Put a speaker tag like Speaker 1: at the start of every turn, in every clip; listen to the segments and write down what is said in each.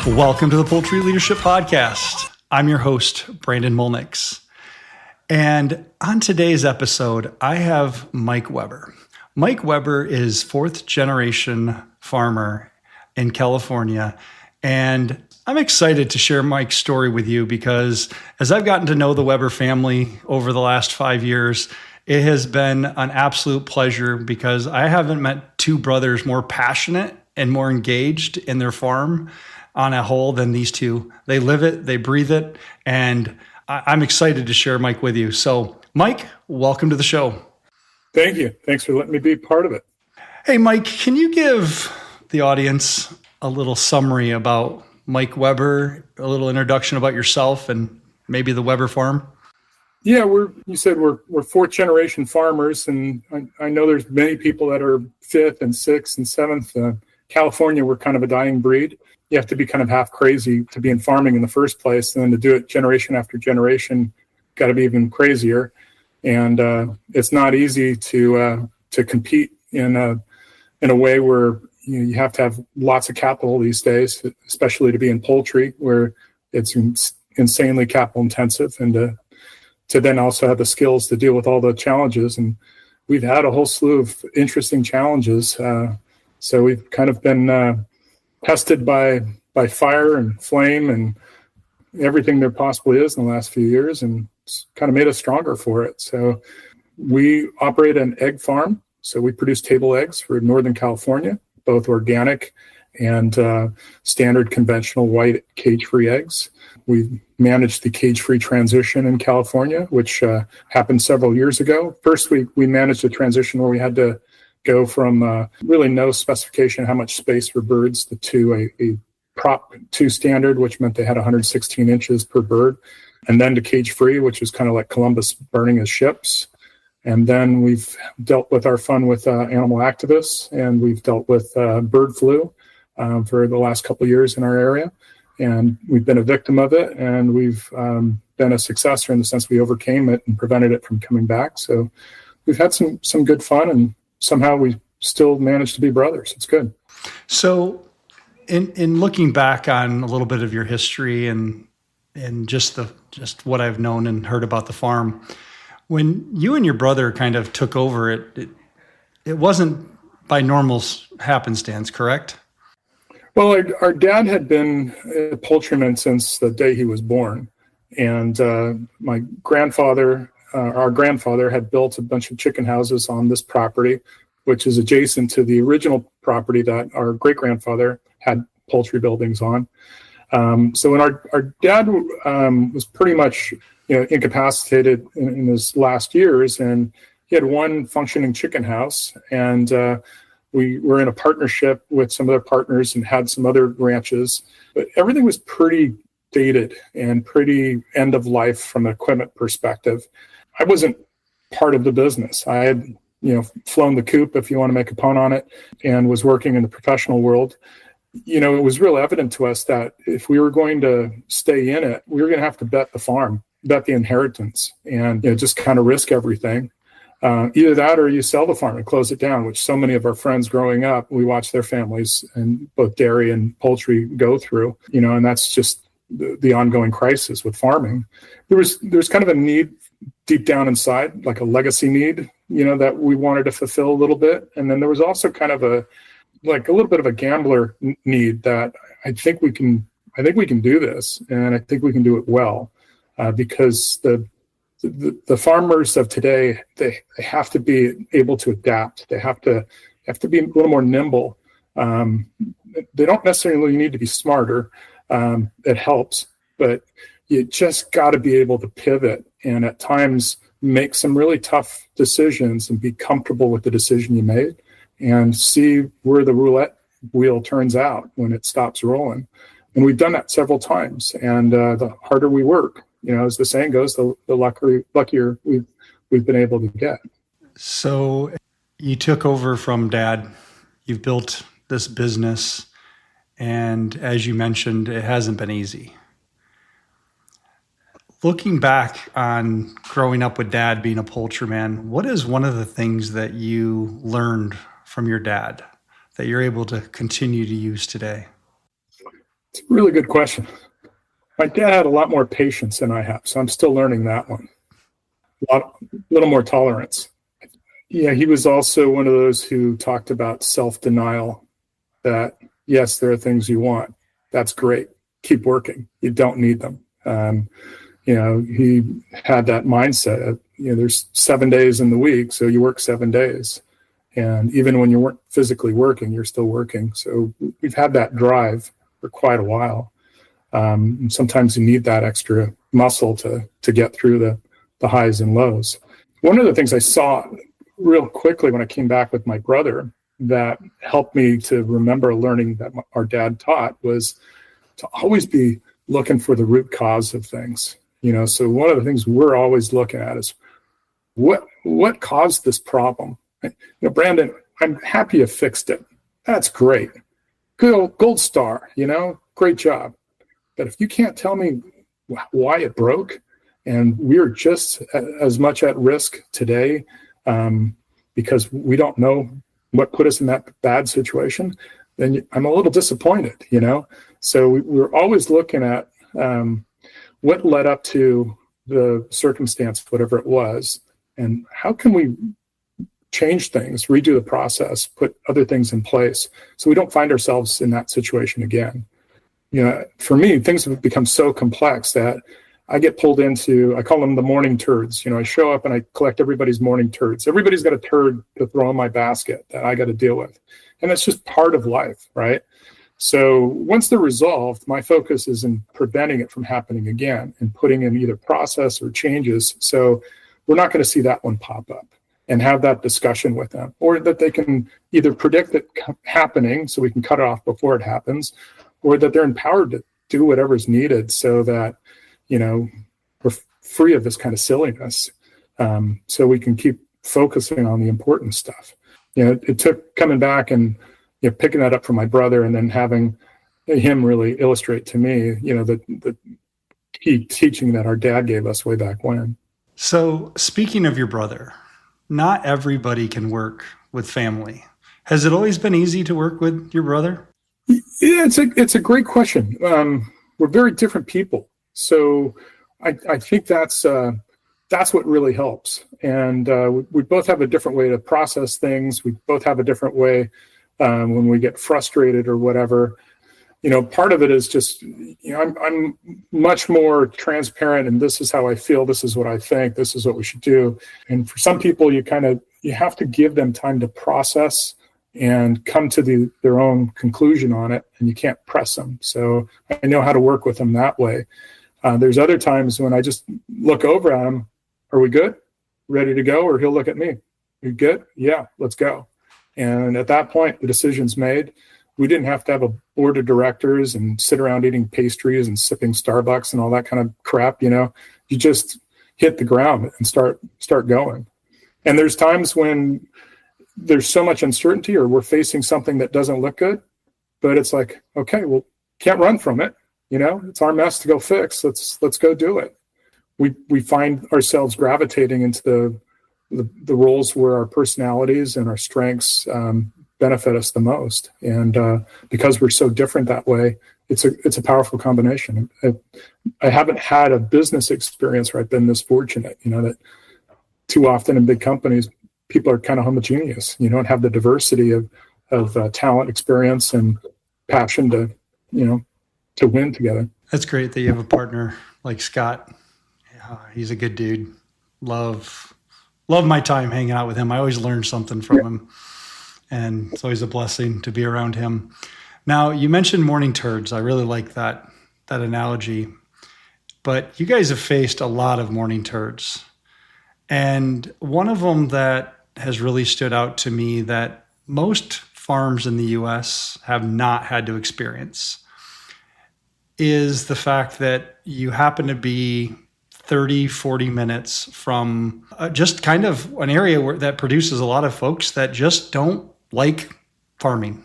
Speaker 1: Welcome to the Poultry Leadership Podcast. I'm your host, Brandon Molnix. And on today's episode, I have Mike Weber. Mike Weber is fourth generation farmer in California. And I'm excited to share Mike's story with you because as I've gotten to know the Weber family over the last 5 years, it has been an absolute pleasure because I haven't met two brothers more passionate and more engaged in their farm on a whole than these two. They live it, they breathe it, and I'm excited to share Mike with you. So, Mike, welcome to the show.
Speaker 2: Thank you. Thanks for letting me be part of it.
Speaker 1: Hey, Mike, can you give the audience a little summary about Mike Weber, a little introduction about yourself and maybe the Weber farm?
Speaker 2: Yeah, you said we're fourth generation farmers, and I know there's many people that are fifth and sixth and seventh. California, we're kind of a dying breed. You have to be kind of half crazy to be in farming in the first place, and then to do it generation after generation, got to be even crazier. And it's not easy to compete in a way where you have to have lots of capital these days, especially to be in poultry, where it's insanely capital intensive, and to then also have the skills to deal with all the challenges. And we've had a whole slew of interesting challenges. So we've kind of been tested by fire and flame and everything there possibly is in the last few years, and it's kind of made us stronger for it. So we operate an egg farm. So we produce table eggs for Northern California, both organic and standard conventional white cage-free eggs. We managed the cage-free transition in California, which happened several years ago. First, we managed a transition where we had to go from really no specification how much space for birds to a Prop 2 standard, which meant they had 116 inches per bird, and then to cage-free, which was kind of like Columbus burning his ships. And then we've dealt with our fun with animal activists, and we've dealt with bird flu for the last couple of years in our area. And we've been a victim of it, and we've been a successor in the sense we overcame it and prevented it from coming back. So we've had some good fun, and somehow we still managed to be brothers. It's good.
Speaker 1: So in looking back on a little bit of your history and just what I've known and heard about the farm, when you and your brother kind of took over it wasn't by normal happenstance, correct?
Speaker 2: Well, our dad had been a poultryman since the day he was born. And my grandfather, our grandfather, had built a bunch of chicken houses on this property, which is adjacent to the original property that our great-grandfather had poultry buildings on. So when our dad was pretty much incapacitated in his last years, and he had one functioning chicken house, and we were in a partnership with some other partners and had some other ranches, but everything was pretty dated and pretty end of life from an equipment perspective. I wasn't part of the business. I had, flown the coop, if you want to make a pun on it, and was working in the professional world. It was real evident to us that if we were going to stay in it, we were going to have to bet the farm, bet the inheritance, and just kind of risk everything. Either that or you sell the farm and close it down, which so many of our friends growing up, we watched their families and both dairy and poultry go through, and that's just the ongoing crisis with farming. There's kind of a need deep down inside, like a legacy need, that we wanted to fulfill a little bit. And then there was also kind of a little bit of a gambler need that I think we can do this, and I think we can do it well, because the farmers of today, they have to be able to adapt. They have to be a little more nimble. They don't necessarily need to be smarter. It helps, but you just got to be able to pivot and at times make some really tough decisions and be comfortable with the decision you made and see where the roulette wheel turns out when it stops rolling. And we've done that several times. And the harder we work, as the saying goes, the luckier we've been able to get.
Speaker 1: So you took over from Dad. You've built this business. And as you mentioned, it hasn't been easy. Looking back on growing up with Dad being a poultryman, what is one of the things that you learned from your dad that you're able to continue to use today?
Speaker 2: It's a really good question. My dad had a lot more patience than I have, so I'm still learning that one. A little more tolerance. Yeah, he was also one of those who talked about self-denial, that, yes, there are things you want. That's great. Keep working. You don't need them. He had that mindset of, there's 7 days in the week, so you work 7 days. And even when you weren't physically working, you're still working. So we've had that drive for quite a while. And sometimes you need that extra muscle to get through the highs and lows. One of the things I saw real quickly when I came back with my brother that helped me to remember learning that our dad taught was to always be looking for the root cause of things. So one of the things we're always looking at is what caused this problem? Brandon, I'm happy you fixed it. That's great. Good gold star, great job. But if you can't tell me why it broke, and we're just as much at risk today because we don't know what put us in that bad situation, then I'm a little disappointed, So we're always looking at what led up to the circumstance, whatever it was, and how can we change things, redo the process, put other things in place so we don't find ourselves in that situation again. For me, things have become so complex that I get pulled into, I call them the morning turds. I show up and I collect everybody's morning turds. Everybody's got a turd to throw in my basket that I got to deal with. And it's just part of life, right? So once they're resolved, my focus is in preventing it from happening again and putting in either process or changes. So we're not going to see that one pop up, and have that discussion with them, or that they can either predict it happening so we can cut it off before it happens, or that they're empowered to do whatever's needed so that, we're free of this kind of silliness, so we can keep focusing on the important stuff. It took coming back and picking that up from my brother and then having him really illustrate to me, the key teaching that our dad gave us way back when.
Speaker 1: So speaking of your brother, not everybody can work with family. Has it always been easy to work with your brother?
Speaker 2: Yeah, it's a great question. We're very different people, so I think that's what really helps. And we both have a different way to process things. We both have a different way when we get frustrated or whatever. Part of it is just, I'm much more transparent, and this is how I feel. This is what I think. This is what we should do. And for some people, you have to give them time to process and come to their own conclusion on it, and you can't press them. So I know how to work with them that way. There's other times when I just look over at him. Are we good? Ready to go? Or he'll look at me. You good? Yeah, let's go. And at that point, the decision's made. We didn't have to have a board of directors and sit around eating pastries and sipping Starbucks and all that kind of crap. You just hit the ground and start going. And there's times when there's so much uncertainty, or we're facing something that doesn't look good, but it's like, okay, well, can't run from it. It's our mess to go fix. Let's go do it. We find ourselves gravitating into the roles where our personalities and our strengths benefit us the most. And because we're so different that way, it's a powerful combination. I haven't had a business experience where I've been this fortunate, that too often in big companies, people are kind of homogeneous. You don't have the diversity of talent, experience, and passion to win together.
Speaker 1: That's great that you have a partner like Scott. Yeah, he's a good dude. Love my time hanging out with him. I always learn something from him, and it's always a blessing to be around him. Now, you mentioned morning turds. I really like that analogy. But you guys have faced a lot of morning turds. And one of them that has really stood out to me that most farms in the U.S. have not had to experience is the fact that you happen to be 30, 40 minutes from just kind of an area that produces a lot of folks that just don't like farming.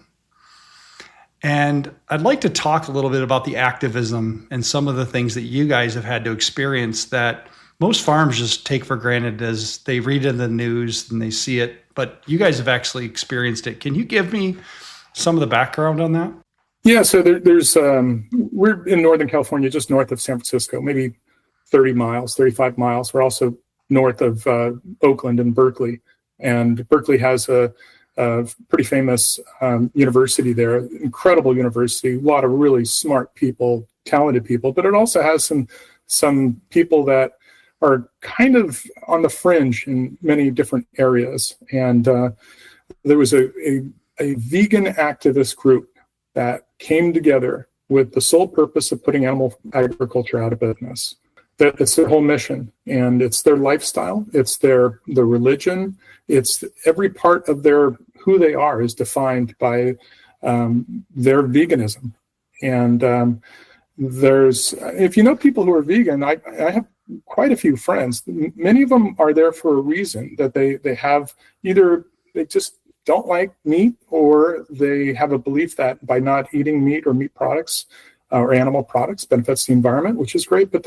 Speaker 1: And I'd like to talk a little bit about the activism and some of the things that you guys have had to experience that most farms just take for granted as they read in the news and they see it, but you guys have actually experienced it. Can you give me some of the background on that?
Speaker 2: Yeah, so there's we're in Northern California, just north of San Francisco, maybe 30 miles, 35 miles. We're also north of Oakland and Berkeley, and Berkeley has a pretty famous university there, incredible university, a lot of really smart people, talented people, but it also has some people that are kind of on the fringe in many different areas. And there was a vegan activist group that came together with the sole purpose of putting animal agriculture out of business. It's their whole mission, and it's their lifestyle, it's their religion, it's every part of who they are is defined by their veganism. And if you know people who are vegan, I have quite a few friends. Many of them are there for a reason, that they have either they just don't like meat, or they have a belief that by not eating meat or meat products or animal products benefits the environment, which is great, but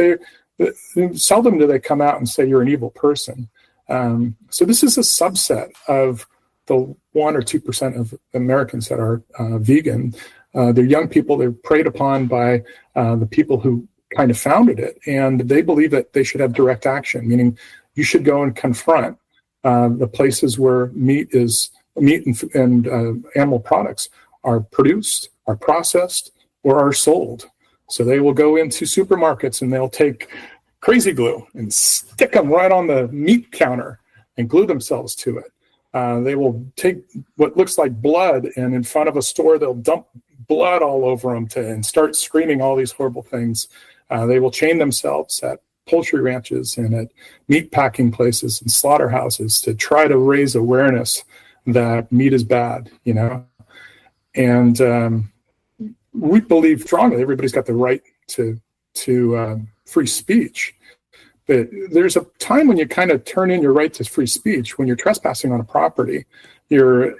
Speaker 2: seldom do they come out and say you're an evil person. So this is a subset of the 1 or 2% of Americans that are vegan. They're young people. They're preyed upon by the people who kind of founded it, and they believe that they should have direct action, meaning you should go and confront the places where meat and animal products are produced, are processed, or are sold. So they will go into supermarkets and they'll take crazy glue and stick them right on the meat counter and glue themselves to it. They will take what looks like blood, and in front of a store, they'll dump blood all over them and start screaming all these horrible things. They will chain themselves at poultry ranches and at meat packing places and slaughterhouses to try to raise awareness that meat is bad, And we believe strongly everybody's got the right to free speech. But there's a time when you kind of turn in your right to free speech when you're trespassing on a property. You're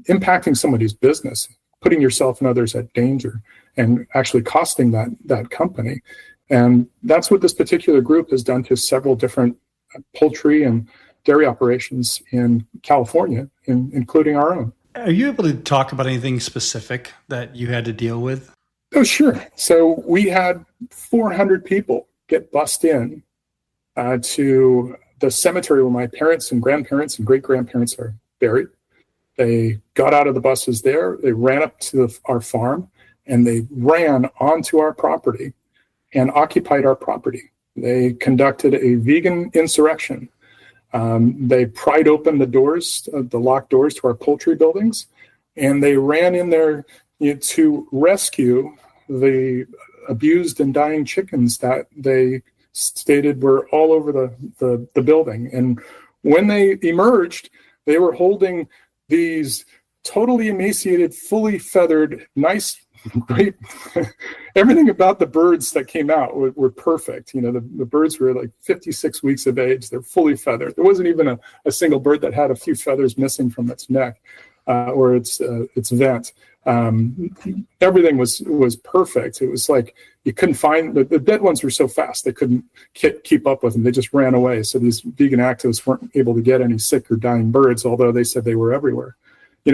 Speaker 2: impacting somebody's business, putting yourself and others at danger, and actually costing that company. And that's what this particular group has done to several different poultry and dairy operations in California, including our own.
Speaker 1: Are you able to talk about anything specific that you had to deal with?
Speaker 2: Oh, sure. So we had 400 people get bussed in to the cemetery where my parents and grandparents and great-grandparents are buried. They got out of the buses there. They ran up to our farm, and they ran onto our property and occupied our property. They conducted a vegan insurrection. They pried open the doors, the locked doors to our poultry buildings, and they ran in there to rescue the abused and dying chickens that they stated were all over the building. And when they emerged, they were holding these totally emaciated, fully feathered, nice, great, everything about the birds that came out were perfect. The birds were like 56 weeks of age. They're fully feathered. There wasn't even a single bird that had a few feathers missing from its neck or its vent. Everything was perfect. It was like you couldn't find the dead ones were so fast they couldn't keep up with them. They just ran away. So these vegan activists weren't able to get any sick or dying birds, although they said they were everywhere.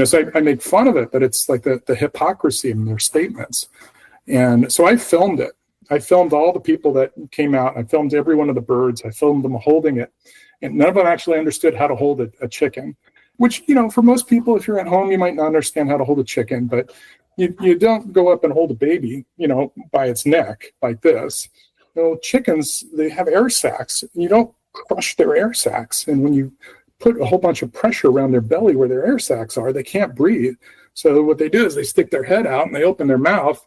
Speaker 2: So I make fun of it, but it's like the hypocrisy in their statements. And so I filmed it. I filmed all the people that came out. I filmed every one of the birds. I filmed them holding it. And none of them actually understood how to hold a chicken, which, for most people, if you're at home, you might not understand how to hold a chicken, but you don't go up and hold a baby, by its neck like this. Chickens, they have air sacs. You don't crush their air sacs. And when you put a whole bunch of pressure around their belly where their air sacs are, they can't breathe. So what they do is they stick their head out and they open their mouth,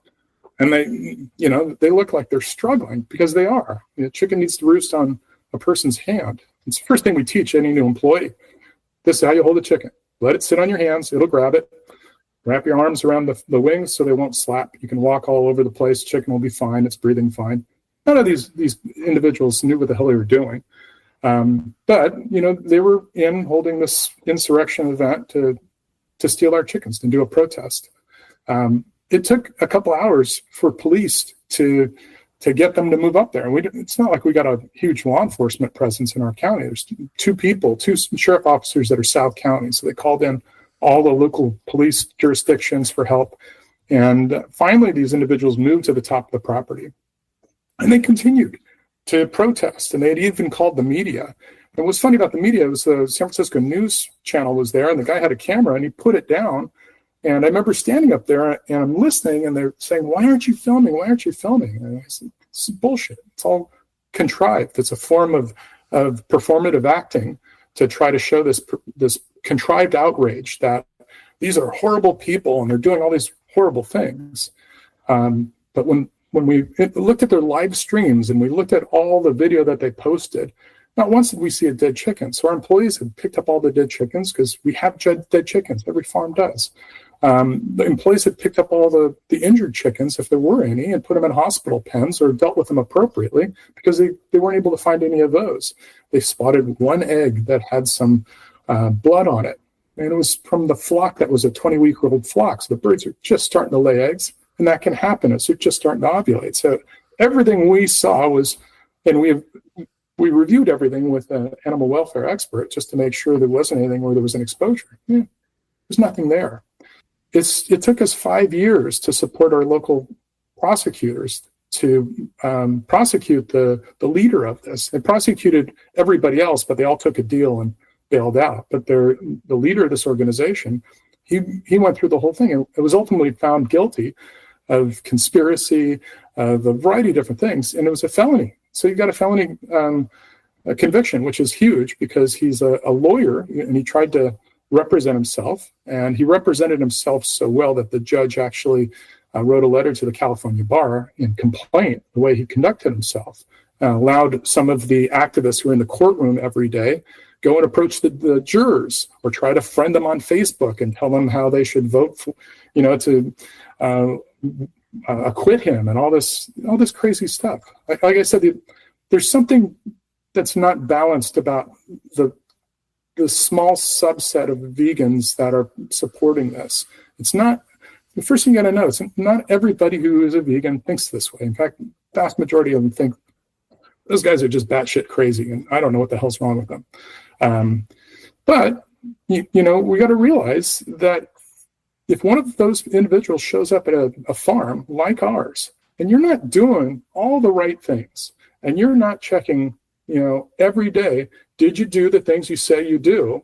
Speaker 2: and they look like they're struggling, because they are. A chicken needs to roost on a person's hand. It's the first thing we teach any new employee. This is how you hold a chicken. Let it sit on your hands. It'll grab it. Wrap your arms around the wings so they won't slap. You can walk all over the place. Chicken will be fine. It's breathing fine. None of these individuals knew what the hell they were doing. But they were holding this insurrection event to steal our chickens and do a protest. It took a couple hours for police to get them to move up there. And it's not like we got a huge law enforcement presence in our county. There's two sheriff officers that are South County. So they called in all the local police jurisdictions for help. And finally, these individuals moved to the top of the property, and they continued to protest, and they had even called the media. And what's funny about the media was the San Francisco News Channel was there, and the guy had a camera, and he put it down. And I remember standing up there, and I'm listening, and they're saying, "Why aren't you filming? Why aren't you filming?" And I said, "This is bullshit. It's all contrived. It's a form of performative acting to try to show this contrived outrage that these are horrible people, and they're doing all these horrible things." But when we looked at their live streams and we looked at all the video that they posted, not once did we see a dead chicken. So our employees had picked up all the dead chickens, because we have dead chickens. Every farm does. The employees had picked up all the injured chickens, if there were any, and put them in hospital pens or dealt with them appropriately, because they weren't able to find any of those. They spotted one egg that had some blood on it. And it was from the flock that was a 20-week-old flock. So the birds are just starting to lay eggs, and that can happen as they're just starting to ovulate. So everything we saw was, and we reviewed everything with an animal welfare expert just to make sure there wasn't anything where there was an exposure. There's nothing there. It took us 5 years to support our local prosecutors to prosecute the leader of this. They prosecuted everybody else, but they all took a deal and bailed out. But the leader of this organization, he went through the whole thing and it was ultimately found guilty of conspiracy, of a variety of different things, and it was a felony. So you got a felony conviction, which is huge because he's a lawyer and he tried to represent himself, and he represented himself so well that the judge actually wrote a letter to the California bar in complaint the way he conducted himself, allowed some of the activists who are in the courtroom every day go and approach the jurors or try to friend them on Facebook and tell them how they should vote for, to acquit him and all this crazy stuff. Like I said, there's something that's not balanced about the small subset of vegans that are supporting this. It's not, the first thing you got to know is not everybody who is a vegan thinks this way. In fact, the vast majority of them think those guys are just batshit crazy, and I don't know what the hell's wrong with them. But we got to realize that if one of those individuals shows up at a farm like ours, and you're not doing all the right things, and you're not checking, every day, did you do the things you say you do,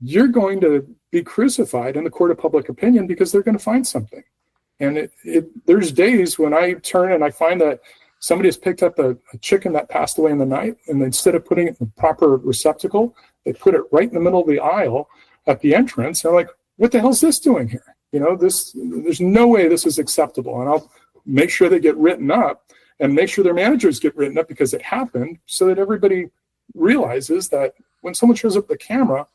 Speaker 2: you're going to be crucified in the court of public opinion because they're going to find something. And there's days when I turn and I find that somebody has picked up a chicken that passed away in the night, and instead of putting it in the proper receptacle, they put it right in the middle of the aisle at the entrance. And I'm like, what the hell is this doing here? There's no way this is acceptable. And I'll make sure they get written up and make sure their managers get written up because it happened, so that everybody realizes that when someone shows up with the camera,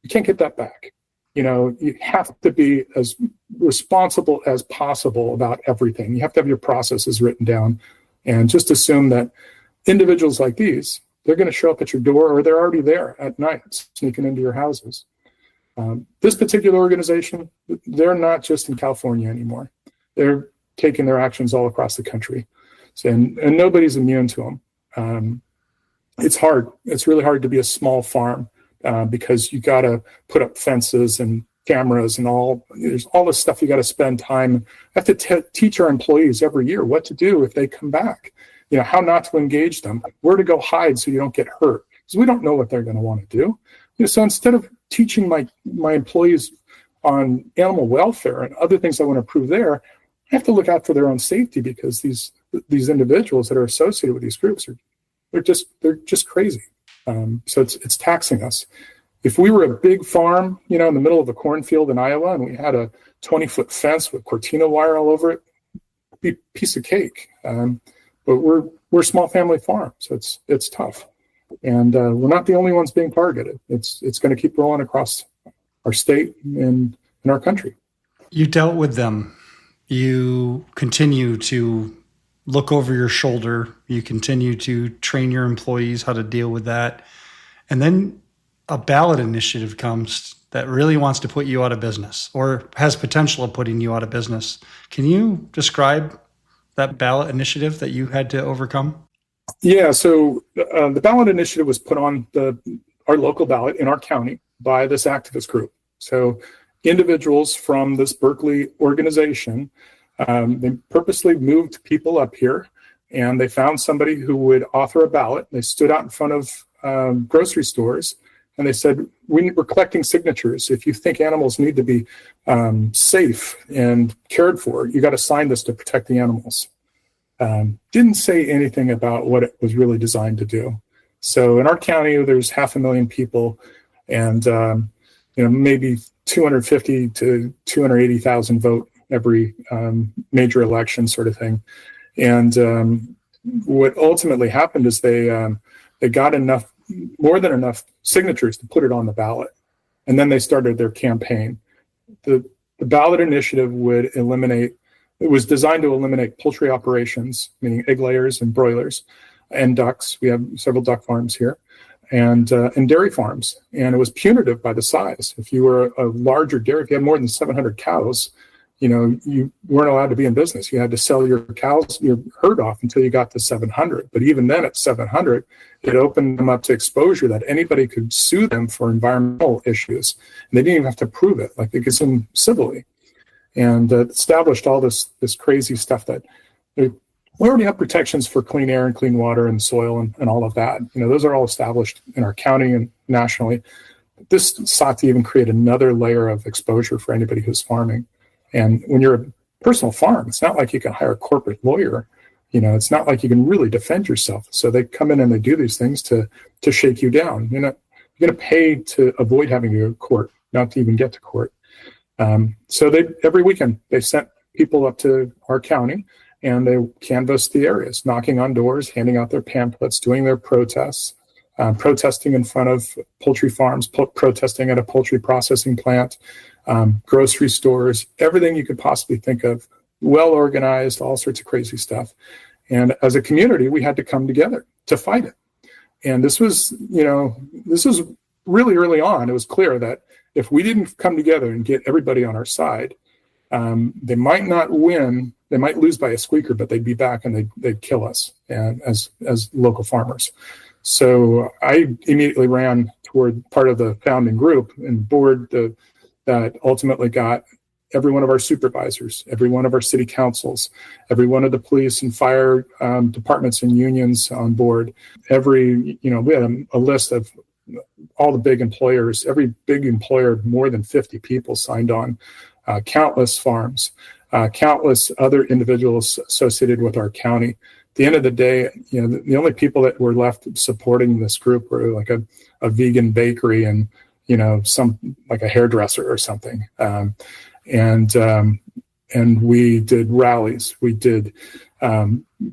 Speaker 2: you can't get that back. You have to be as responsible as possible about everything. You have to have your processes written down, and just assume that individuals like these, they're going to show up at your door, or they're already there at night, sneaking into your houses. This particular organization, they're not just in California anymore. They're taking their actions all across the country. And nobody's immune to them. It's hard. It's really hard to be a small farm because you got to put up fences and cameras and there's all this stuff you got to spend time. I have to teach our employees every year what to do if they come back, how not to engage them, where to go hide so you don't get hurt, because we don't know what they're going to want to do. So instead of teaching my employees on animal welfare and other things I want to improve there, I have to look out for their own safety, because these individuals that are associated with these groups they're just crazy. So it's taxing us. If we were a big farm, in the middle of a cornfield in Iowa, and we had a 20-foot fence with Cortina wire all over it, it'd be a piece of cake. But we're a small family farm, so it's tough. And we're not the only ones being targeted. It's going to keep rolling across our state and in our country.
Speaker 1: You dealt with them. You continue to look over your shoulder. You continue to train your employees how to deal with that. And then a ballot initiative comes that really wants to put you out of business, or has potential of putting you out of business. Can you describe that ballot initiative that you had to overcome?
Speaker 2: Yeah, so the ballot initiative was put on our local ballot in our county by this activist group. So individuals from this Berkeley organization, they purposely moved people up here, and they found somebody who would author a ballot. They stood out in front of grocery stores, and they said, we're collecting signatures. If you think animals need to be safe and cared for, you got to sign this to protect the animals. Didn't say anything about what it was really designed to do. So in our county, there's 500,000 people, and maybe 250 to 280,000 vote every major election, sort of thing. And what ultimately happened is they got more than enough signatures to put it on the ballot, and then they started their campaign. The ballot initiative was designed to eliminate poultry operations, meaning egg layers and broilers, and ducks. We have several duck farms here, and dairy farms. And it was punitive by the size. If you were a larger dairy, if you had more than 700 cows, you weren't allowed to be in business. You had to sell your herd off until you got to 700. But even then at 700, it opened them up to exposure that anybody could sue them for environmental issues. And they didn't even have to prove it. Like, they could sue them civilly. And established all this crazy stuff that we already have protections for clean air and clean water and soil and all of that. Those are all established in our county and nationally. But this sought to even create another layer of exposure for anybody who's farming. And when you're a personal farm, it's not like you can hire a corporate lawyer. It's not like you can really defend yourself. So they come in and they do these things to shake you down. You're going to pay to avoid having to go to court, not to even get to court. So every weekend they sent people up to our county, and they canvassed the areas, knocking on doors, handing out their pamphlets, doing their protests, protesting in front of poultry farms, protesting at a poultry processing plant, grocery stores, everything you could possibly think of, well organized, all sorts of crazy stuff. And as a community, we had to come together to fight it. And this was really early on. It was clear that if we didn't come together and get everybody on our side, they might not win. They might lose by a squeaker, but they'd be back and they'd kill us as local farmers. So I immediately ran toward part of the founding group and board that ultimately got every one of our supervisors, every one of our city councils, every one of the police and fire departments and unions on board. We had a list of all the big employers. Every big employer, more than 50 people signed on, countless farms, countless other individuals associated with our county. At the end of the day, the only people that were left supporting this group were like a vegan bakery and, some like a hairdresser or something. And we did rallies, we did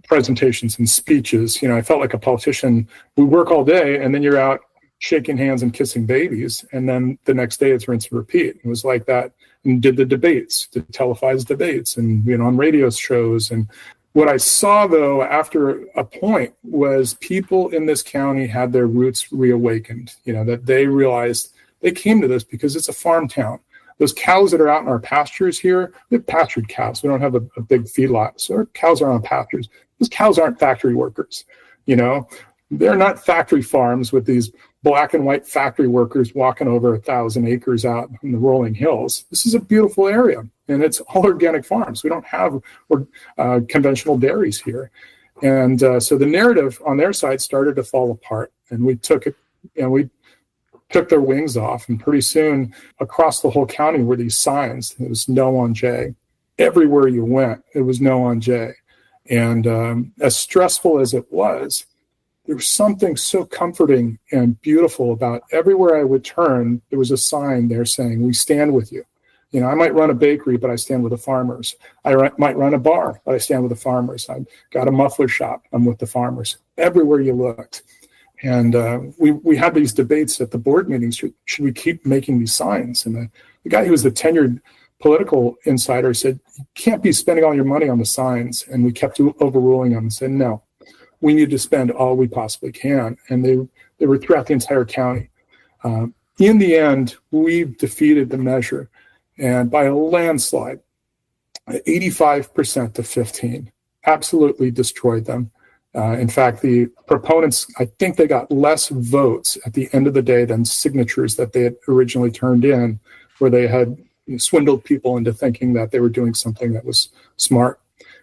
Speaker 2: presentations and speeches. I felt like a politician. We work all day, and then you're out shaking hands and kissing babies, and then the next day it's rinse and repeat. It was like that. And did the debates, did televised debates, and on radio shows. And what I saw, though, after a point, was people in this county had their roots reawakened. That they realized they came to this because it's a farm town. Those cows that are out in our pastures here, they're pastured cows. We don't have a big feedlot, so our cows are on pastures. Those cows aren't factory workers. They're not factory farms with these black and white factory workers walking over 1,000 acres out in the rolling hills. This is a beautiful area, and it's all organic farms. We don't have conventional dairies here. And so the narrative on their side started to fall apart, and we took it, we took their wings off, and pretty soon across the whole county were these signs. It was no on Jay. Everywhere you went, it was no on Jay. And as stressful as it was, there was something so comforting and beautiful about everywhere I would turn, there was a sign there saying, we stand with you. I might run a bakery, but I stand with the farmers. I might run a bar, but I stand with the farmers. I've got a muffler shop. I'm with the farmers. Everywhere you looked. And we had these debates at the board meetings. Should we keep making these signs? And the guy who was the tenured political insider said, you can't be spending all your money on the signs. And we kept overruling them and said, no, we need to spend all we possibly can. And they were throughout the entire county. In the end, we defeated the measure, and by a landslide, 85% to 15, absolutely destroyed them. In fact, the proponents, I think they got less votes at the end of the day than signatures that they had originally turned in, where they had swindled people into thinking that they were doing something that was smart.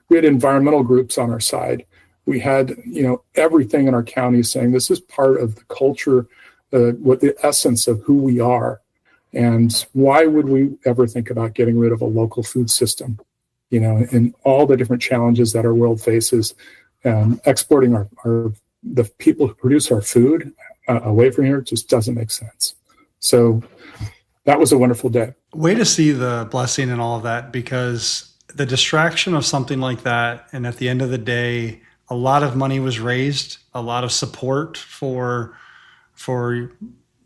Speaker 2: We had environmental groups on our side. We had, everything in our county saying this is part of the culture, what the essence of who we are. And why would we ever think about getting rid of a local food system? And all the different challenges that our world faces, exporting the people who produce our food away from here just doesn't make sense. So that was a wonderful day.
Speaker 1: Way to see the blessing in all of that, because the distraction of something like that, and at the end of the day, a lot of money was raised, a lot of support for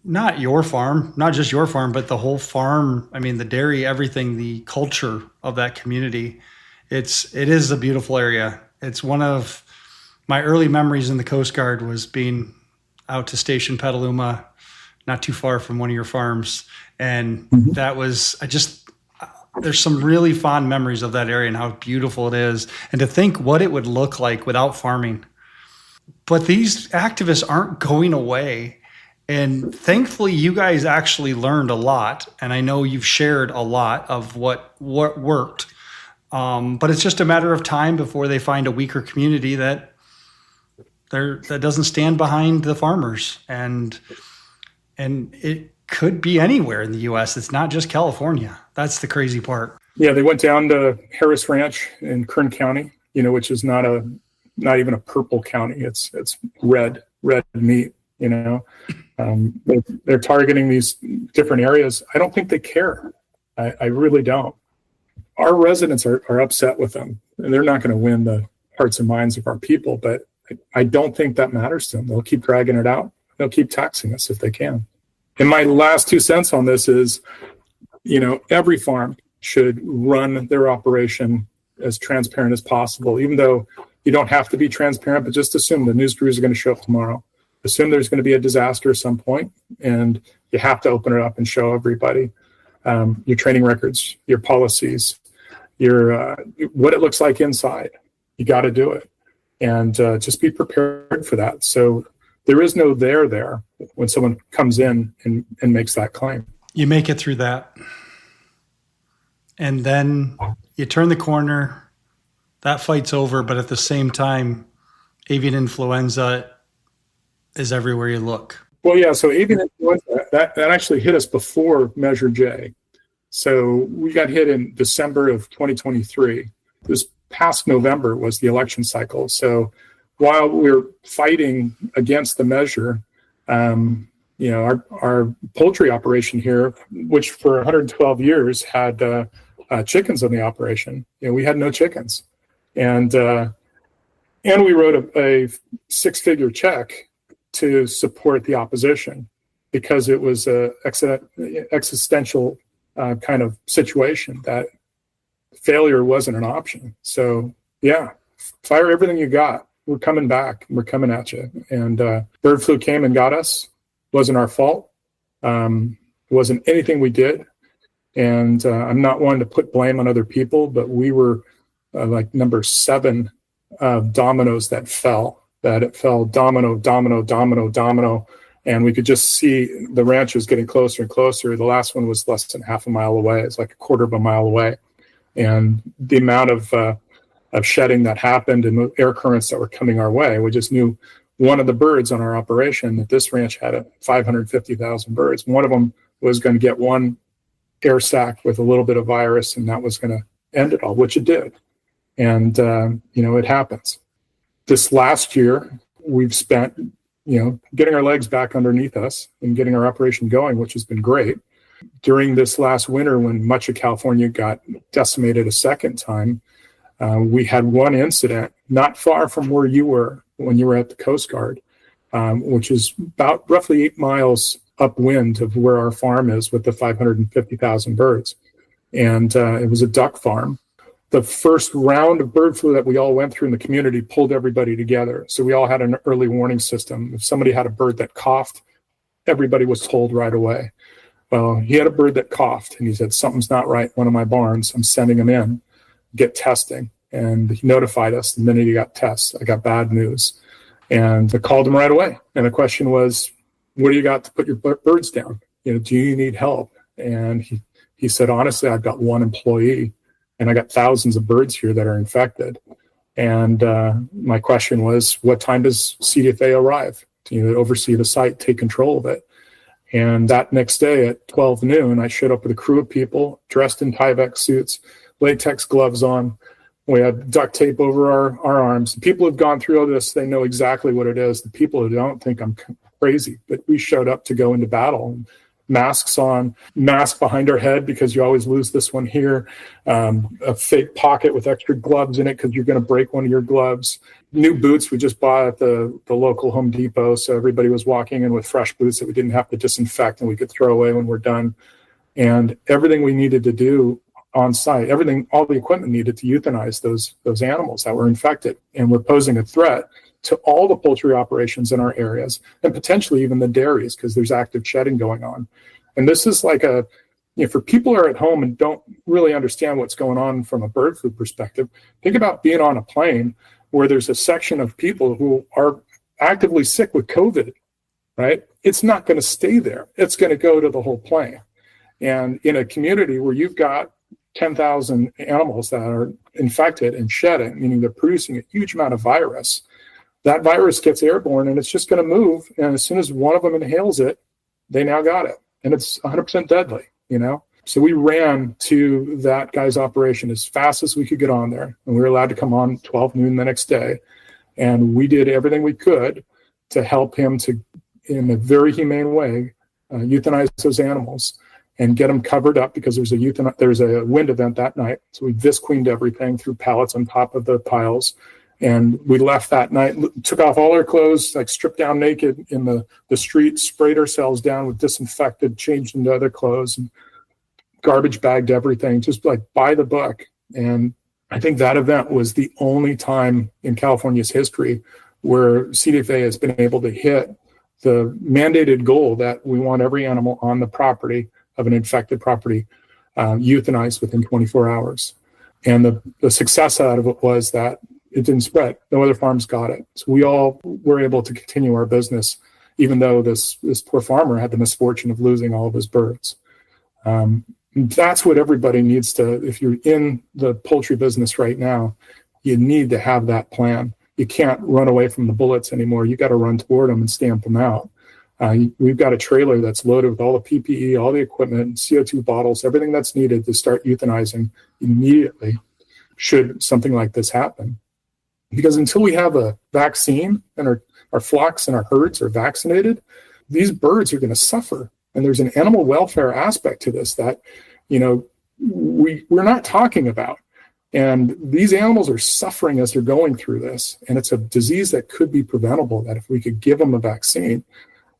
Speaker 1: not your farm, not just your farm, but the whole farm. I mean, the dairy, everything, the culture of that community. It is a beautiful area. It's one of my early memories in the Coast Guard was being out to Station Petaluma, not too far from one of your farms. And that was, there's some really fond memories of that area and how beautiful it is. And to think what it would look like without farming. But these activists aren't going away. And thankfully, you guys actually learned a lot. And I know you've shared a lot of what worked. But it's just a matter of time before they find a weaker community that doesn't stand behind the farmers. And it could be anywhere in the U.S. It's not just California. That's the crazy part.
Speaker 2: Yeah, they went down to Harris Ranch in Kern County, which is not even a purple county. It's red meat. They're targeting these different areas. I don't think they care. I really don't. Our residents are upset with them, and they're not going to win the hearts and minds of our people. But I don't think that matters to them. They'll keep dragging it out. They'll keep taxing us if they can. And my last 2 cents on this is, every farm should run their operation as transparent as possible, even though you don't have to be transparent, but just assume the news crews are going to show up tomorrow. Assume there's going to be a disaster at some point, and you have to open it up and show everybody your training records, your policies, your what it looks like inside. You got to do it, and just be prepared for that. So there is no there when someone comes in and makes that claim.
Speaker 1: You make it through that, and then you turn the corner. That fight's over, but at the same time, avian influenza is everywhere you look.
Speaker 2: Well, yeah, so avian influenza, that actually hit us before Measure J. So we got hit in December of 2023. This past November was the election cycle. So while we're fighting against the measure, our poultry operation here, which for 112 years had chickens in the operation, we had no chickens. And we wrote a six-figure check to support the opposition because it was a existential kind of situation that failure wasn't an option. So yeah, fire everything you got. We're coming back. We're coming at you. And bird flu came and got us. Wasn't our fault. It wasn't anything we did. And I'm not one to put blame on other people, but we were like number 7 of dominoes that fell. That it fell domino, domino, domino, domino. And we could just see the ranches getting closer and closer. The last one was less than half a mile away. It's like a quarter of a mile away. And the amount of shedding that happened and the air currents that were coming our way, we just knew one of the birds on our operation that this ranch had 550,000 birds. One of them was going to get one air sac with a little bit of virus, and that was going to end it all, which it did. And, it happens. This last year, we've spent, getting our legs back underneath us and getting our operation going, which has been great. During this last winter, when much of California got decimated a second time, we had one incident not far from where you were when you were at the Coast Guard, which is about roughly 8 miles upwind of where our farm is with the 550,000 birds. And it was a duck farm. The first round of bird flu that we all went through in the community pulled everybody together. So we all had an early warning system. If somebody had a bird that coughed, everybody was told right away. Well, he had a bird that coughed, and he said, something's not right in one of my barns. I'm sending him in, get testing. And he notified us the minute he got tests. I got bad news. And I called him right away. And the question was, what do you got to put your birds down? Do you need help? And he He said, honestly, I've got one employee and I got thousands of birds here that are infected. And my question was, what time does CDFA arrive to oversee the site, take control of it? And that next day at 12 noon, I showed up with a crew of people dressed in Tyvek suits, latex gloves on. We had duct tape over our arms. The people who've gone through all this, they know exactly what it is. The people who don't think I'm crazy, but we showed up to go into battle. Masks on, mask behind our head because you always lose this one here, a fake pocket with extra gloves in it because you're going to break one of your gloves. New boots we just bought at the local Home Depot, so everybody was walking in with fresh boots that we didn't have to disinfect and we could throw away when we're done. And everything we needed to do on site, all the equipment needed to euthanize those animals that were infected and were posing a threat to all the poultry operations in our areas and potentially even the dairies because there's active shedding going on. And this is like for people who are at home and don't really understand what's going on from a bird food perspective, think about being on a plane where there's a section of people who are actively sick with COVID, right? It's not going to stay there. It's going to go to the whole plane. And in a community where you've got 10,000 animals that are infected and shedding, meaning they're producing a huge amount of virus, that virus gets airborne and it's just going to move. And as soon as one of them inhales it, they now got it. And it's 100% deadly, So we ran to that guy's operation as fast as we could get on there. And we were allowed to come on 12 noon the next day. And we did everything we could to help him to, in a very humane way, euthanize those animals and get them covered up because there's a wind event that night. So we visqueened everything through pallets on top of the piles. And we left that night, took off all our clothes, like stripped down naked in the street, sprayed ourselves down with disinfected, changed into other clothes, and garbage bagged everything, just like by the book. And I think that event was the only time in California's history where CDFA has been able to hit the mandated goal that we want every animal on the property of an infected property euthanized within 24 hours. And the success out of it was that it didn't spread. No other farms got it. So we all were able to continue our business, even though this poor farmer had the misfortune of losing all of his birds. That's what everybody needs to, if you're in the poultry business right now, you need to have that plan. You can't run away from the bullets anymore. You got to run toward them and stamp them out. We've got a trailer that's loaded with all the PPE, all the equipment, CO2 bottles, everything that's needed to start euthanizing immediately should something like this happen. Because until we have a vaccine and our flocks and our herds are vaccinated, these birds are going to suffer. And there's an animal welfare aspect to this that, we're not talking about. And these animals are suffering as they're going through this. And it's a disease that could be preventable, that if we could give them a vaccine,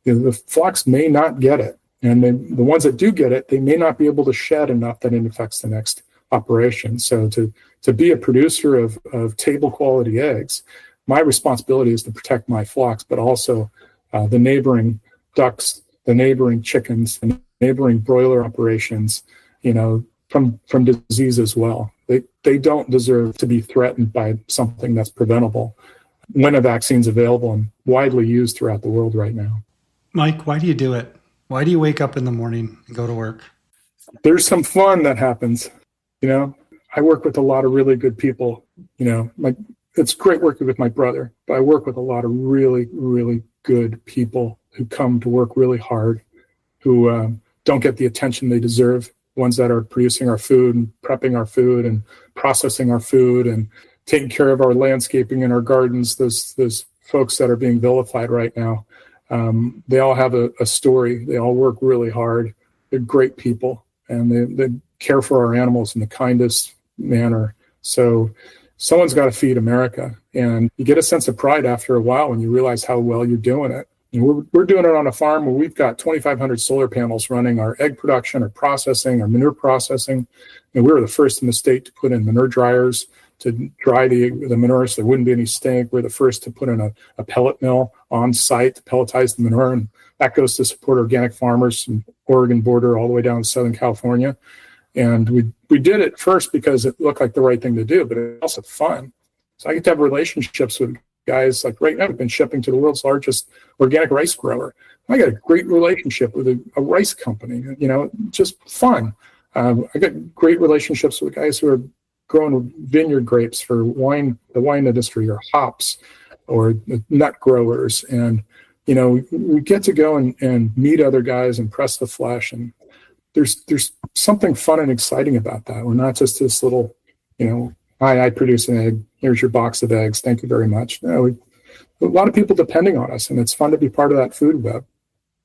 Speaker 2: the flocks may not get it. And the ones that do get it, they may not be able to shed enough that it affects the next operation. So to be a producer of table quality eggs, my responsibility is to protect my flocks, but also the neighboring ducks, the neighboring chickens, the neighboring broiler operations, from disease as well. They don't deserve to be threatened by something that's preventable when a vaccine's available and widely used throughout the world right now.
Speaker 1: Mike, why do you do it? Why do you wake up in the morning and go to work?
Speaker 2: There's some fun that happens. I work with a lot of really good people. It's great working with my brother, but I work with a lot of really, really good people who come to work really hard, who don't get the attention they deserve, ones that are producing our food and prepping our food and processing our food and taking care of our landscaping and our gardens. Those folks that are being vilified right now, they all have a story. They all work really hard. They're great people, and they care for our animals in the kindest manner. So someone's got to feed America, and you get a sense of pride after a while when you realize how well you're doing it. And we're doing it on a farm where we've got 2,500 solar panels running our egg production, our processing, our manure processing. And we were the first in the state to put in manure dryers to dry the manure so there wouldn't be any stink. We're the first to put in a pellet mill on site to pelletize the manure. And that goes to support organic farmers from Oregon border all the way down to Southern California. And we did it first because it looked like the right thing to do, but it's also fun. So I get to have relationships with guys like right now. I've been shipping to the world's largest organic rice grower. I got a great relationship with a rice company, just fun. I got great relationships with guys who are growing vineyard grapes for the wine industry, or hops, or nut growers. And, we get to go and meet other guys and press the flesh. And there's something fun and exciting about that. We're not just this little, hi, I produce an egg. Here's your box of eggs. Thank you very much. No, a lot of people depending on us, and it's fun to be part of that food web.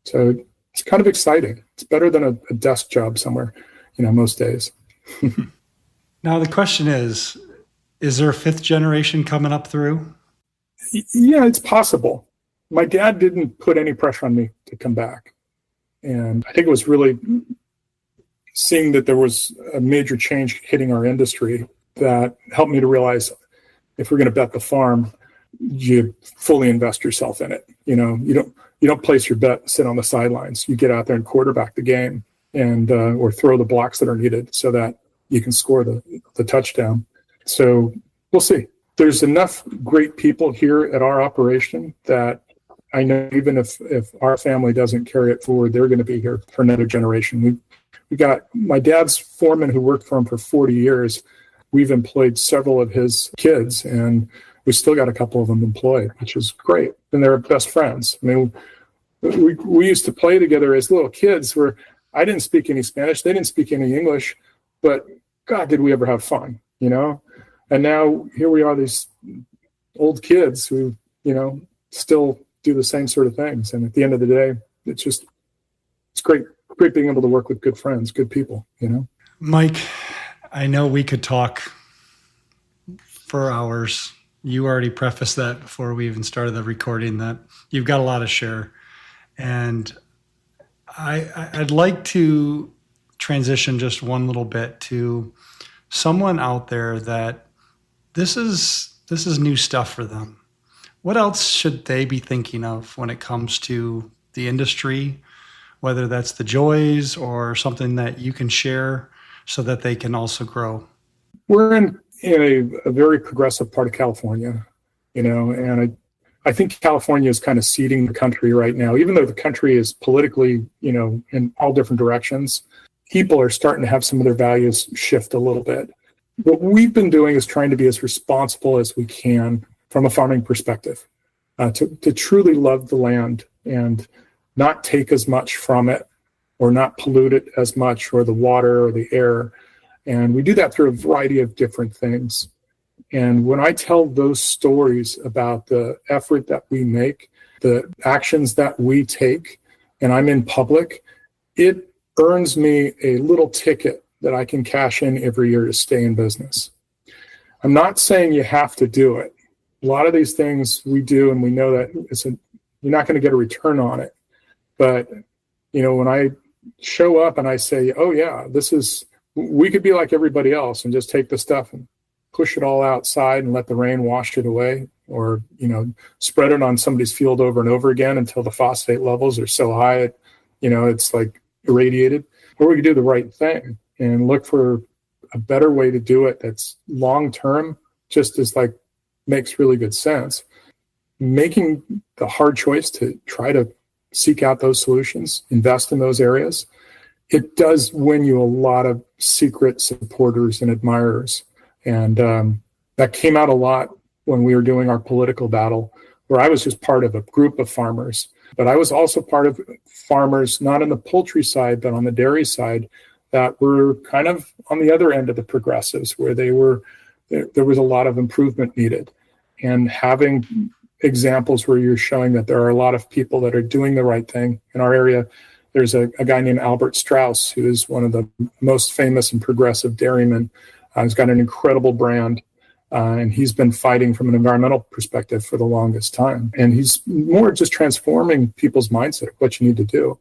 Speaker 2: So it's kind of exciting. It's better than a desk job somewhere, most days.
Speaker 1: Now, the question is there a fifth generation coming up through?
Speaker 2: Yeah, it's possible. My dad didn't put any pressure on me to come back. And I think it was really seeing that there was a major change hitting our industry that helped me to realize, if we're going to bet the farm, you fully invest yourself in it. You don't place your bet, sit on the sidelines. You get out there and quarterback the game, and or throw the blocks that are needed so that you can score the touchdown. So we'll see. There's enough great people here at our operation that I know even if our family doesn't carry it forward, they're going to be here for another generation. We got my dad's foreman who worked for him for 40 years. We've employed several of his kids, and we still got a couple of them employed, which is great. And they're best friends. I mean, we used to play together as little kids where I didn't speak any Spanish. They didn't speak any English, but God, did we ever have fun, And now here we are, these old kids who, still do the same sort of things. And at the end of the day, it's great being able to work with good friends, good people,
Speaker 1: Mike, I know we could talk for hours. You already prefaced that before we even started the recording, that you've got a lot to share. And I'd like to transition just one little bit to someone out there that this is new stuff for them. What else should they be thinking of when it comes to the industry, whether that's the joys or something that you can share so that they can also grow?
Speaker 2: We're in a very progressive part of California, and I think California is kind of seeding the country right now. Even though the country is politically, in all different directions, people are starting to have some of their values shift a little bit. What we've been doing is trying to be as responsible as we can from a farming perspective, to truly love the land and not take as much from it, or not pollute it as much, or the water or the air. And we do that through a variety of different things. And when I tell those stories about the effort that we make, the actions that we take, and I'm in public, it earns me a little ticket that I can cash in every year to stay in business. I'm not saying you have to do it. A lot of these things we do, and we know that you're not going to get a return on it. But, when I show up and I say, oh yeah, we could be like everybody else and just take the stuff and push it all outside and let the rain wash it away, or, spread it on somebody's field over and over again until the phosphate levels are so high, it's like irradiated. Or we could do the right thing and look for a better way to do it that's long-term, just as makes really good sense. Making the hard choice to try to seek out those solutions, invest in those areas, it does win you a lot of secret supporters and admirers. And that came out a lot when we were doing our political battle, where I was just part of a group of farmers. But I was also part of farmers, not on the poultry side, but on the dairy side, that were kind of on the other end of the progressives, where there was a lot of improvement needed. And having examples where you're showing that there are a lot of people that are doing the right thing. In our area, there's a guy named Albert Strauss, who is one of the most famous and progressive dairymen. He's got an incredible brand, and he's been fighting from an environmental perspective for the longest time. And he's more just transforming people's mindset, what you need to do.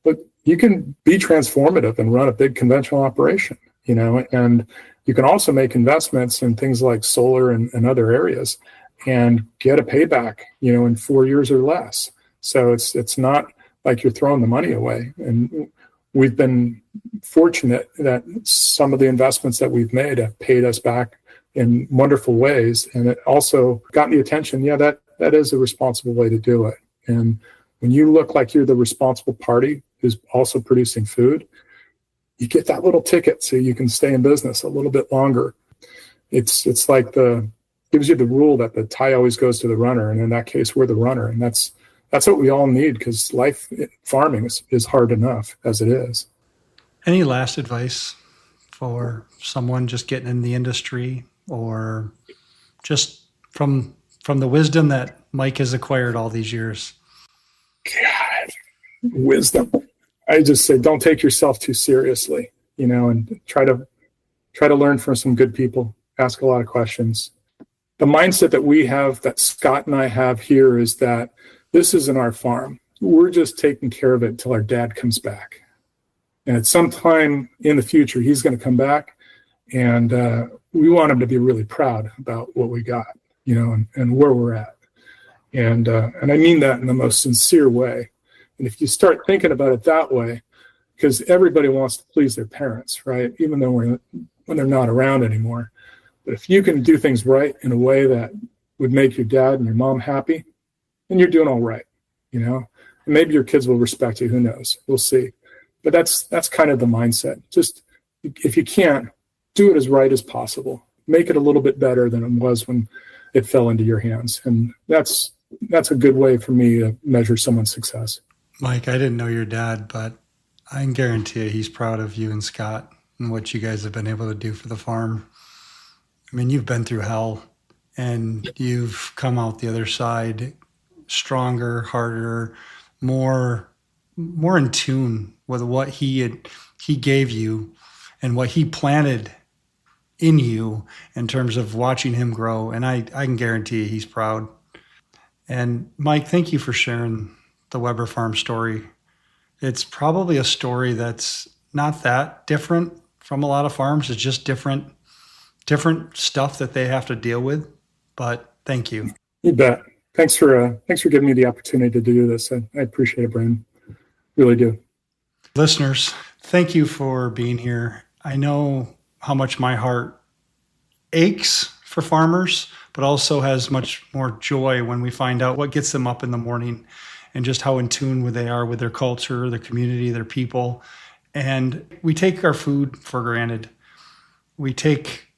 Speaker 2: But you can be transformative and run a big conventional operation, and you can also make investments in things like solar and other areas and get a payback, in 4 years or less. So it's not like you're throwing the money away. And we've been fortunate that some of the investments that we've made have paid us back in wonderful ways. And it also got the attention. Yeah, that is a responsible way to do it. And when you look like you're the responsible party who's also producing food, you get that little ticket so you can stay in business a little bit longer. It's like gives you the rule that the tie always goes to the runner, and in that case, we're the runner, and that's what we all need, because life farming is hard enough as it is.
Speaker 1: Any last advice for someone just getting in the industry, or just from the wisdom that Mike has acquired all these years?
Speaker 2: God, wisdom. I just say, don't take yourself too seriously, and try to learn from some good people. Ask a lot of questions. The mindset that we have, that Scott and I have here, is that this isn't our farm. We're just taking care of it until our dad comes back. And at some time in the future, he's going to come back, and we want him to be really proud about what we got, and where we're at. And I mean that in the most sincere way. And if you start thinking about it that way, because everybody wants to please their parents, right? Even though when they're not around anymore. But if you can do things right in a way that would make your dad and your mom happy, then you're doing all right, And maybe your kids will respect you. Who knows? We'll see. But that's kind of the mindset. Just, if you can, do it as right as possible. Make it a little bit better than it was when it fell into your hands. And that's a good way for me to measure someone's success.
Speaker 1: Mike, I didn't know your dad, but I can guarantee you he's proud of you and Scott and what you guys have been able to do for the farm. I mean, you've been through hell, and you've come out the other side stronger, harder, more in tune with what he gave you and what he planted in you in terms of watching him grow. And I can guarantee you he's proud. And Mike, thank you for sharing the Weber Farm story. It's probably a story that's not that different from a lot of farms. It's just different stuff that they have to deal with. But thank you.
Speaker 2: You bet. Thanks for giving me the opportunity to do this. I appreciate it, Brandon. Really do.
Speaker 1: Listeners, thank you for being here. I know how much my heart aches for farmers, but also has much more joy when we find out what gets them up in the morning and just how in tune they are with their culture, their community, their people. And we take our food for granted. We take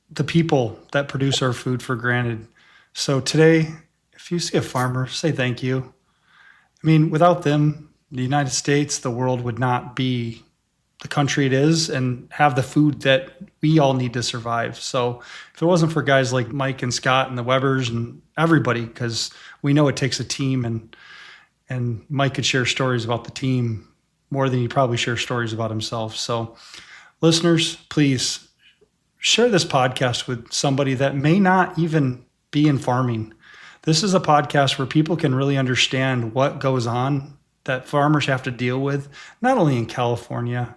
Speaker 1: the people that produce our food for granted. So today, if you see a farmer, say thank you. I mean, without them, the United States, the world would not be the country it is and have the food that we all need to survive. So if it wasn't for guys like Mike and Scott and the Webers and everybody, because we know it takes a team, and Mike could share stories about the team more than he probably shares stories about himself. So listeners, please share this podcast with somebody that may not even be in farming. This is a podcast where people can really understand what goes on that farmers have to deal with, not only in California,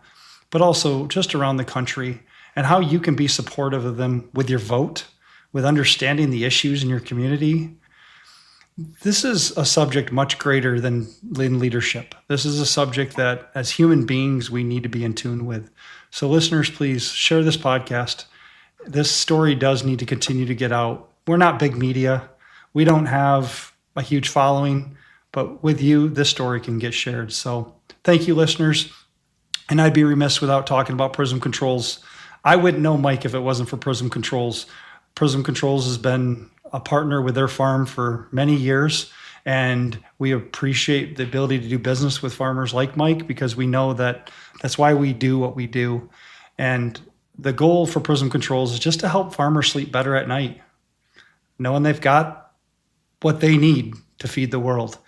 Speaker 1: but also just around the country, and how you can be supportive of them with your vote, with understanding the issues in your community. This is a subject much greater than leadership. This is a subject that as human beings, we need to be in tune with. So listeners, please share this podcast. This story does need to continue to get out. We're not big media. We don't have a huge following, but with you, this story can get shared. So thank you, listeners. And I'd be remiss without talking about Prism Controls. I wouldn't know Mike if it wasn't for Prism Controls. Prism Controls has been a partner with their farm for many years, and we appreciate the ability to do business with farmers like Mike, because we know that that's why we do what we do. And the goal for Prism Controls is just to help farmers sleep better at night, knowing they've got what they need to feed the world.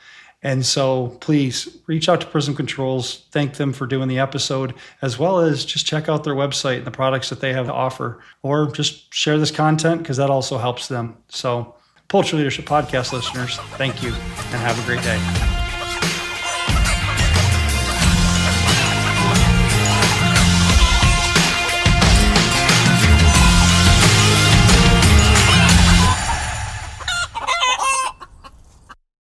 Speaker 1: And so please reach out to Prism Controls, thank them for doing the episode, as well as just check out their website and the products that they have to offer, or just share this content because that also helps them. So Poultry Leadership Podcast listeners, thank you and have a great day.